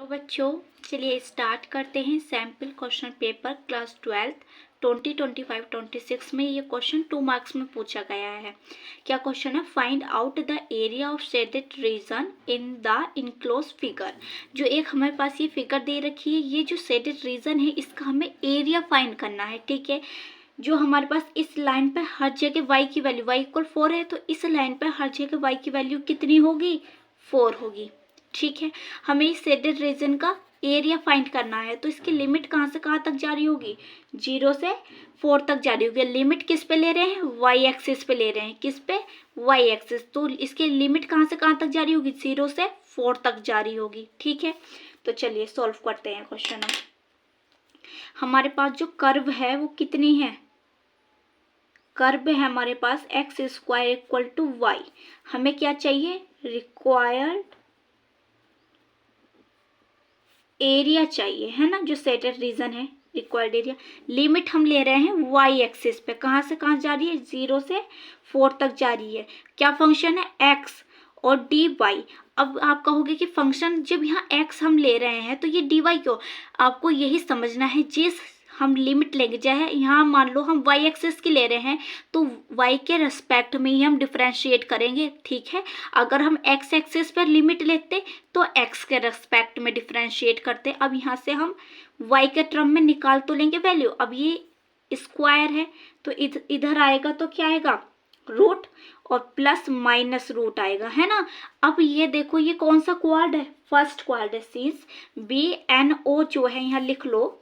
तो बच्चों चलिए स्टार्ट करते हैं सैम्पल क्वेश्चन पेपर क्लास 12 2025-26 में ये क्वेश्चन 2 मार्क्स में पूछा गया है। क्या क्वेश्चन है? Find out the area of shaded region in the enclose figure. जो एक हमारे पास ये फिगर दे रखी है, ये जो शेडेड रीजन है इसका हमें एरिया फाइंड करना है। ठीक है, जो हमारे पास इस लाइन पे हर जगह y की वैल्यू y=4 है, तो इस लाइन पे हर जगह y की वैल्यू कितनी होगी? 4 होगी। ठीक है, हमें इस शेडेड रीजन का एरिया फाइंड करना है। तो इसकी लिमिट कहाँ से कहाँ तक जारी होगी? 0 से 4 तक जारी होगी। लिमिट किस पे ले रहे हैं? y एक्सिस पे ले रहे हैं। किस पे? y axis. तो इसकी लिमिट कहाँ से कहाँ तक जारी होगी? 0 से 4 तक जारी होगी। ठीक है, तो चलिए सॉल्व करते हैं क्वेश्चन। हमारे पास जो कर्व है वो कितनी है? कर्व है हमारे पास x² = y। हमें क्या चाहिए? रिक्वायर्ड एरिया चाहिए, है ना। जो शेडेड रीजन है, रिक्वायर्ड एरिया। लिमिट हम ले रहे हैं y एक्सिस पे। कहाँ से कहाँ जा रही है? 0 से 4 तक जा रही है। क्या फंक्शन है? x और dy। अब आप कहोगे कि फंक्शन जब यहाँ x हम ले रहे हैं तो ये dy क्यों? आपको यही समझना है। जिस हम लिमिट लेंगे, चाहे यहाँ मान लो हम y एक्सिस की ले रहे हैं तो y के रेस्पेक्ट में ही हम डिफ्रेंशिएट करेंगे। ठीक है, अगर हम x एक्सिस पर लिमिट लेते तो x के रेस्पेक्ट में डिफ्रेंशिएट करते। अब यहाँ से हम y के टर्म में निकाल तो लेंगे वैल्यू। अब ये स्क्वायर है तो इधर आएगा तो क्या आएगा? रूट, और प्लस माइनस रूट आएगा, है ना। अब ये देखो, ये कौन सा क्वाड है? फर्स्ट क्वाड है। सिंस BNO जो है यहाँ लिख लो।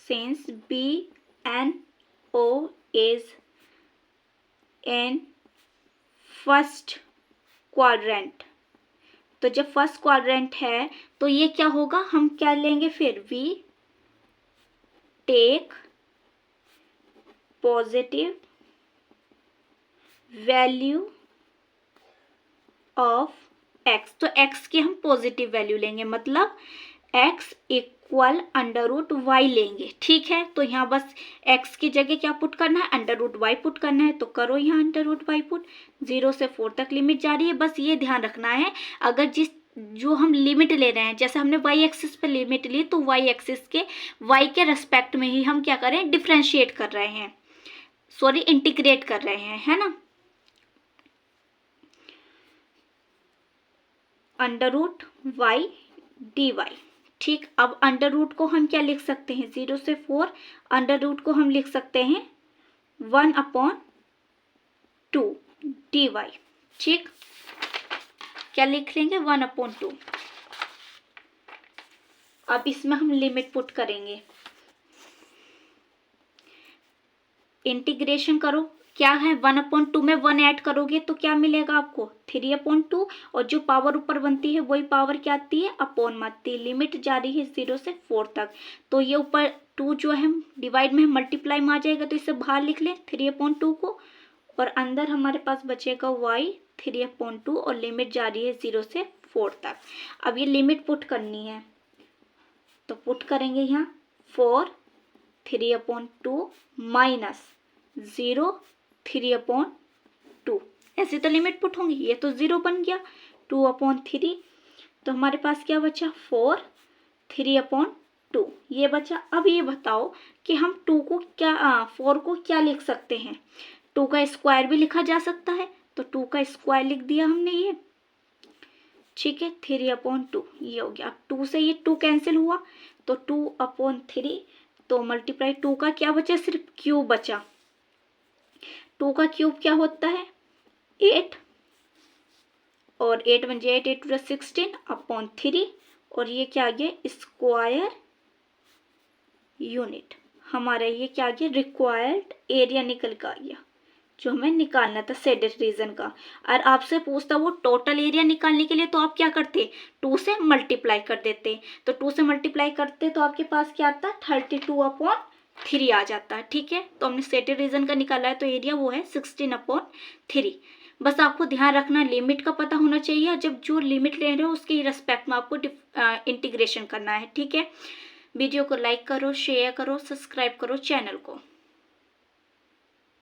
Since BNO is in first quadrant, तो जब फर्स्ट क्वाड्रेंट है तो ये क्या होगा? हम क्या लेंगे फिर? We take positive value of x। तो x की हम पॉजिटिव वैल्यू लेंगे, मतलब x = √y लेंगे। ठीक है, तो यहाँ बस x की जगह क्या पुट करना है? √y पुट करना है। तो करो यहाँ √y पुट। 0 से 4 तक लिमिट जा रही है। बस ये ध्यान रखना है, अगर जो हम लिमिट ले रहे हैं, जैसे हमने y एक्सिस पे लिमिट ली तो y एक्सिस के y के रेस्पेक्ट में ही हम क्या करें? डिफ्रेंशिएट कर रहे हैं, सॉरी इंटीग्रेट कर रहे हैं, है ना। √y dy। ठीक, अब अंडर रूट को हम क्या लिख सकते हैं? 0 से 4 अंडर रूट को हम लिख सकते हैं 1/2 dy। ठीक, क्या लिख लेंगे? 1/2। अब इसमें हम लिमिट पुट करेंगे, इंटीग्रेशन करो। क्या है? 1/2 में 1 ऐड करोगे तो क्या मिलेगा आपको? 3/2। और जो पावर ऊपर बनती है वही पावर क्या आती है? अपॉन में आती है। लिमिट जा रही है 0 से 4 तक, तो ये ऊपर 2 जो है डिवाइड में मल्टीप्लाई में आ जाएगा, तो इसे बाहर लिख लें 3/2 को, और अंदर हमारे पास बचेगा y 3/2, और लिमिट जा रही है 0 से 4 तक। अब ये लिमिट पुट करनी है तो पुट करेंगे यहाँ 4 3/2 माइनस 0 3/2। ऐसे तो लिमिट पुट होंगी। ये तो 0 बन गया। 2/3, तो हमारे पास क्या बचा? 4 3/2 ये बचा। अब ये बताओ कि हम 2 को क्या 4 को क्या लिख सकते हैं? 2 का स्क्वायर भी लिखा जा सकता है, तो 2 का स्क्वायर लिख दिया हमने ये। ठीक है, 3/2 ये हो गया। अब 2 से ये 2 कैंसिल हुआ तो 2/3, तो मल्टीप्लाई 2 का क्या बचा? सिर्फ क्यूब बचा। 2 का क्यूब क्या होता है? 8, और 8 बन जाए 8 × 16/3, और ये क्या आ गया? Square unit. हमारा ये क्या आ गया? रिक्वायर्ड एरिया निकल कर आ गया, जो हमें निकालना था शेडेड रीजन का। और आपसे पूछता वो टोटल एरिया निकालने के लिए, तो आप क्या करते? 2 से मल्टीप्लाई कर देते। तो 2 से मल्टीप्लाई करते तो आपके पास क्या आता? 32/3 आ जाता है। ठीक है, तो हमने शेडेड रीजन का निकाला है, तो एरिया वो है 16/3। बस आपको ध्यान रखना, लिमिट का पता होना चाहिए। जब जो लिमिट ले रहे हो उसके रेस्पेक्ट में आपको इंटीग्रेशन करना है। ठीक है, वीडियो को लाइक करो, शेयर करो, सब्सक्राइब करो चैनल को।